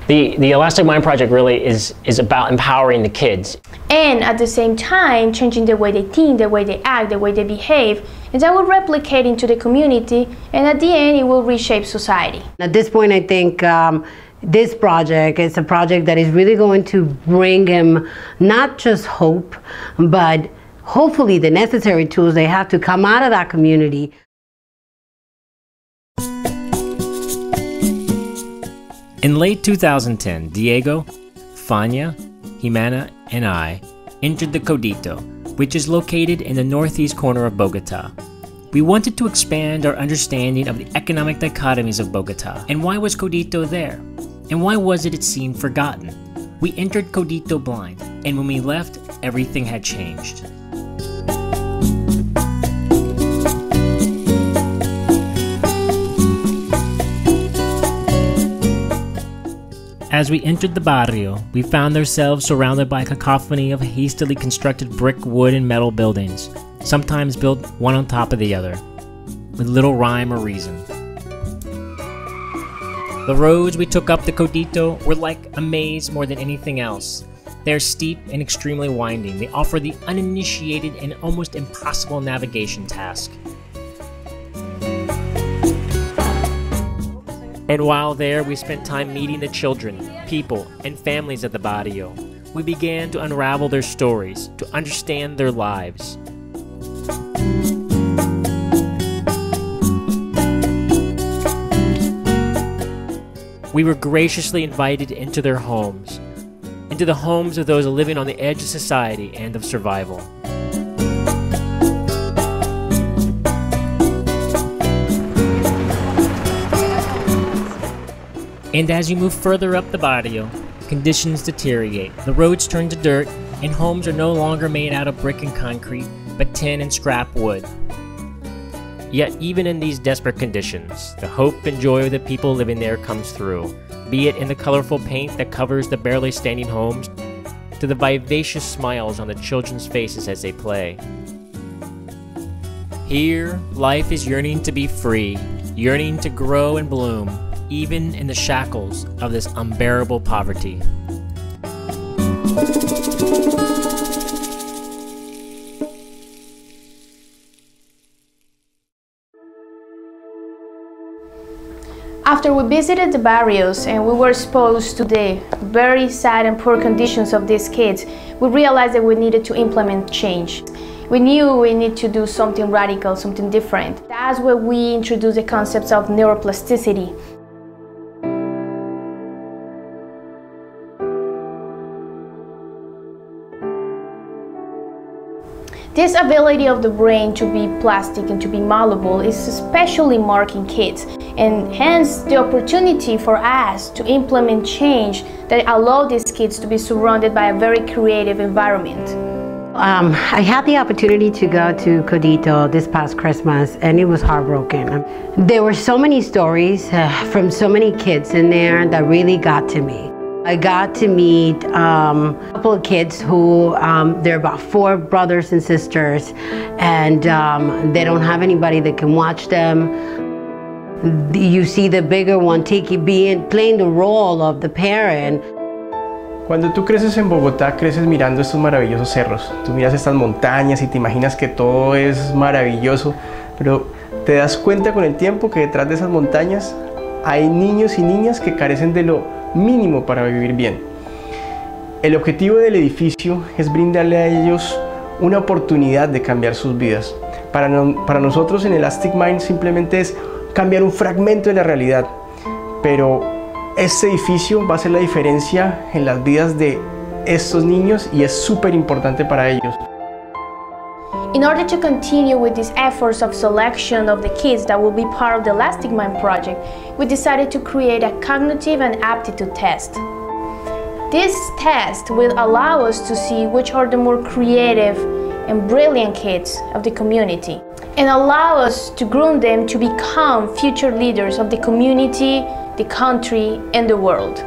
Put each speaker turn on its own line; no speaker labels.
The Elastic Mind Project really is about empowering the kids.
And at the same time, changing the way they think, the way they act, the way they behave, and that will replicate into the community, and at the end, it will reshape society.
At this point, I think this project is a project that is really going to bring him not just hope, but hopefully the necessary tools they have to come out of that community.
In late 2010, Diego, Fania, Jimena, and I entered the Codito, which is located in the northeast corner of Bogota. We wanted to expand our understanding of the economic dichotomies of Bogota. And why was Codito there? And why was it seemed forgotten? We entered Codito blind, and when we left, everything had changed. As we entered the barrio, we found ourselves surrounded by a cacophony of hastily constructed brick, wood, and metal buildings, sometimes built one on top of the other, with little rhyme or reason. The roads we took up the Codito were like a maze more than anything else. They are steep and extremely winding. They offer the uninitiated and almost impossible navigation task. And while there, we spent time meeting the children, people, and families of the barrio. We began to unravel their stories, to understand their lives. We were graciously invited into their homes, into the homes of those living on the edge of society and of survival. And as you move further up the barrio, conditions deteriorate. The roads turn to dirt, and homes are no longer made out of brick and concrete, but tin and scrap wood. Yet even in these desperate conditions, the hope and joy of the people living there comes through, be it in the colorful paint that covers the barely standing homes, to the vivacious smiles on the children's faces as they play. Here, life is yearning to be free, yearning to grow and bloom, even in the shackles of this unbearable poverty.
After we visited the barrios and we were exposed to the very sad and poor conditions of these kids, we realized that we needed to implement change. We knew we need to do something radical, something different. That's where we introduced the concepts of neuroplasticity. This ability of the brain to be plastic and to be malleable is especially marked in kids, and hence the opportunity for us to implement change that allow these kids to be surrounded by a very creative environment.
I had the opportunity to go to Codito this past Christmas, and it was heartbroken. There were so many stories from so many kids in there that really got to me. I got to meet a couple of kids who, they're about 4 brothers and sisters, and they don't have anybody that can watch them. You see the bigger one playing the role of the parent.
Cuando tú creces en Bogotá, creces mirando estos maravillosos cerros. Tú miras estas montañas y te imaginas que todo es maravilloso, pero te das cuenta con el tiempo que detrás de esas montañas hay niños y niñas que carecen de lo mínimo para vivir bien. El objetivo del edificio es brindarle a ellos una oportunidad de cambiar sus vidas. Para nosotros en Elastic Mind simplemente es cambiar un fragmento de la realidad, pero este edificio va a hacer la diferencia en las vidas de estos niños y es súper importante para ellos.
In order to continue with these efforts of selection of the kids that will be part of the Elastic Mind project, we decided to create a cognitive and aptitude test. This test will allow us to see which are the more creative and brilliant kids of the community, and allow us to groom them to become future leaders of the community, the country, and the world.